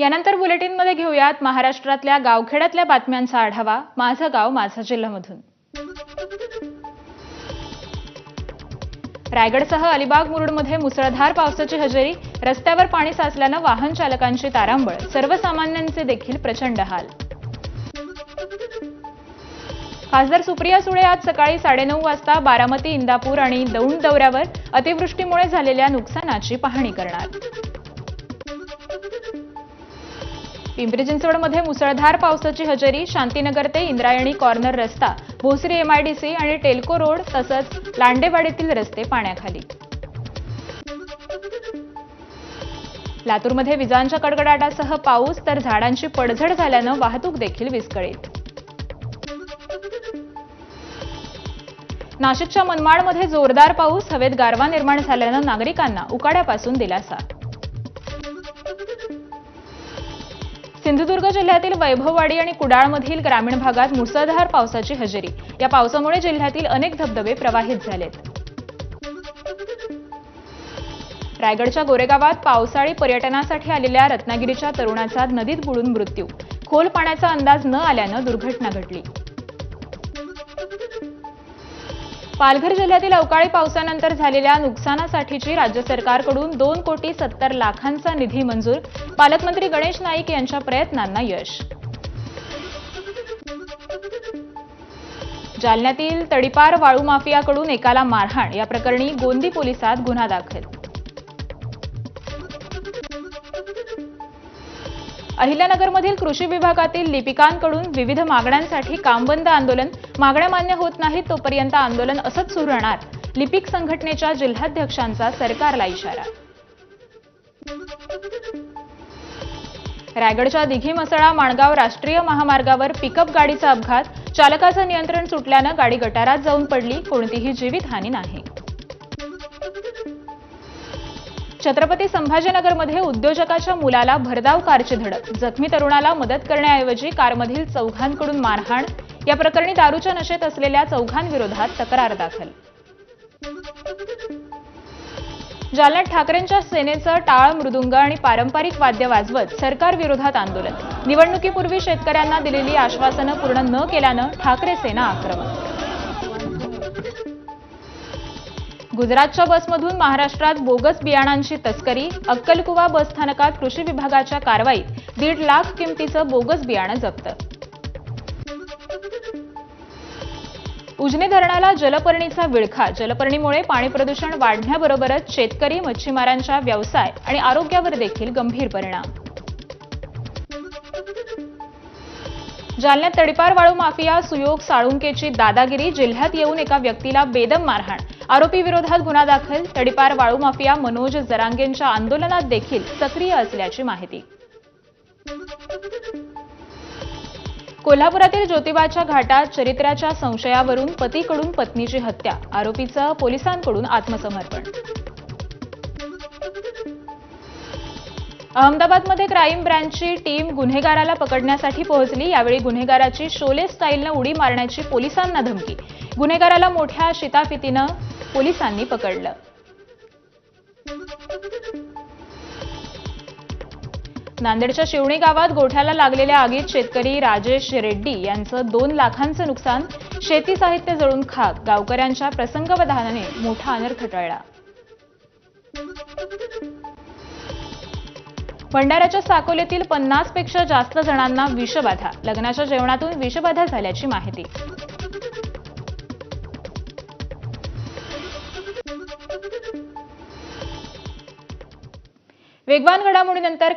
यानंतर बुलेटिनमध्ये घेऊयात महाराष्ट्रातल्या गावखेड्यातल्या बातम्यांचा आढावा माझं गाव माझा जिल्ह्यामधून। रायगडसह अलिबाग मुरुडमध्ये मुसळधार पावसाची हजेरी, रस्त्यावर पाणी साचल्यानं वाहन चालकांची तारांबळ, सर्वसामान्यांचे देखील प्रचंड हाल। खासदार सुप्रिया सुळे आज सकाळी 9:30 वाजता बारामती, इंदापूर आणि दौंड दौऱ्यावर अतिवृष्टीमुळे झालेल्या नुकसानाची पाहणी करणार। पिंपरी चिंचवडमध्ये मुसळधार पावसाची हजेरी, शांतीनगर ते इंद्रायणी कॉर्नर रस्ता, भोसरी एमआयडीसी आणि टेल्को रोड तसंच लांडेवाडीतील रस्ते पाण्याखाली। लातूरमध्ये विजांच्या कडकडाटासह पाऊस तर झाडांची पडझड झाल्यानं वाहतूक देखील विस्कळीत। नाशिकच्या मनमाडमध्ये जोरदार पाऊस, हवेत गारवा निर्माण झाल्यानं नागरिकांना उकाड्यापासून दिलासा। सिंधुदुर्ग जिल्ह्यातील वैभववाडी आणि कुडाळमधील ग्रामीण भागात मुसळधार पावसाची हजेरी, या पावसामुळे जिल्ह्यातील अनेक धबधबे प्रवाहित झालेत। रायगडच्या गोरेगावात पावसाळी पर्यटनासाठी आलेल्या रत्नागिरीच्या तरुणाचा नदीत बुडून मृत्यू, खोल पाण्याचा अंदाज न आल्यानं दुर्घटना घडली। पालघर जिल्ह्यातील अवकाळी पावसानंतर झालेल्या नुकसानासाठीची राज्य सरकारकडून 2,70,00,000चा निधी मंजूर, पालकमंत्री गणेश नाईक यांच्या प्रयत्नांना यश। जालन्यातील तडीपार वाळू माफियाकडून एकाला मारहाण, या प्रकरणी गोंदी पोलिसात गुन्हा दाखल। अहिल्यानगरमधील कृषी विभागातील लिपिकांकडून विविध मागण्यांसाठी कामबंद आंदोलन, मागण्या मान्य होत नाहीत तोपर्यंत आंदोलन असंच सुरू राहणार, लिपिक संघटनेच्या जिल्हाध्यक्षांचा सरकारला इशारा। रायगडच्या दिघी मसळा माणगाव राष्ट्रीय महामार्गावर पिकअप गाडीचा अपघात, चालकाचं नियंत्रण सुटल्यानं गाडी गटारात जाऊन पडली, कोणतीही जीवितहानी नाही। छत्रपती संभाजीनगरमध्ये उद्योजकाच्या मुलाला भरधाव कारची धडक, जखमी तरुणाला मदत करण्याऐवजी कारमधील चौघांकडून मारहाण, या प्रकरणी दारूच्या नशेत असलेल्या चौघांविरोधात तक्रार दाखल। जालन्यात ठाकरेंच्या सेनेचं टाळ, मृदुंग आणि पारंपरिक वाद्य वाजवत सरकार विरोधात आंदोलन, निवडणुकीपूर्वी शेतकऱ्यांना दिलेली आश्वासनं पूर्ण न केल्यानं ठाकरे सेना आक्रमक। गुजरातच्या बसमधून महाराष्ट्रात बोगस बियाणांची तस्करी, अक्कलकुवा बस स्थानकात कृषी विभागाच्या कारवाईत 1.5 लाख किमतीचं बोगस बियाणं जप्त। उजनी धरणाला जलपर्णीचा विळखा, जलपर्णीमुळे पाणी प्रदूषण वाढण्याबरोबरच शेतकरी, मच्छीमारांच्या व्यवसाय आणि आरोग्यावर देखील गंभीर परिणाम। जालन्यात तडीपार वाळू माफिया सुयोग साळुंकेची दादागिरी, जिल्ह्यात येऊन एका व्यक्तीला बेदम मारहाण, आरोपी विरोधात गुन्हा दाखल, तडीपार वाळू माफिया मनोज जरांगेंच्या आंदोलनात देखील सक्रिय असल्याची माहिती। कोल्हापुरातील ज्योतिबाच्या घाटात चरित्र्याच्या संशयावरून पतीकडून पत्नीची हत्या, आरोपीचं पोलिसांकडून आत्मसमर्पण। अहमदाबादमध्ये क्राईम ब्रँचची टीम गुन्हेगाराला पकडण्यासाठी पोहोचली, यावेळी गुन्हेगाराची शोले स्टाईलनं उडी मारण्याची पोलिसांना धमकी, गुन्हेगाराला मोठ्या शिताफितीनं पोलिसांनी पकडलं। नांदेडच्या शिवणी गावात गोठ्याला लागलेल्या आगीत शेतकरी राजेश रेड्डी यांचं 2 लाखांचं नुकसान, शेती साहित्य जळून खाक, गावकऱ्यांच्या प्रसंगावधानाने मोठा अनर्थ टळला। भंडाऱ्याच्या साकोलीतील 50 पेक्षा जास्त जणांना विषबाधा, लग्नाच्या जेवणातून विषबाधा झाल्याची माहिती। वेगवान घडामोडीनंतर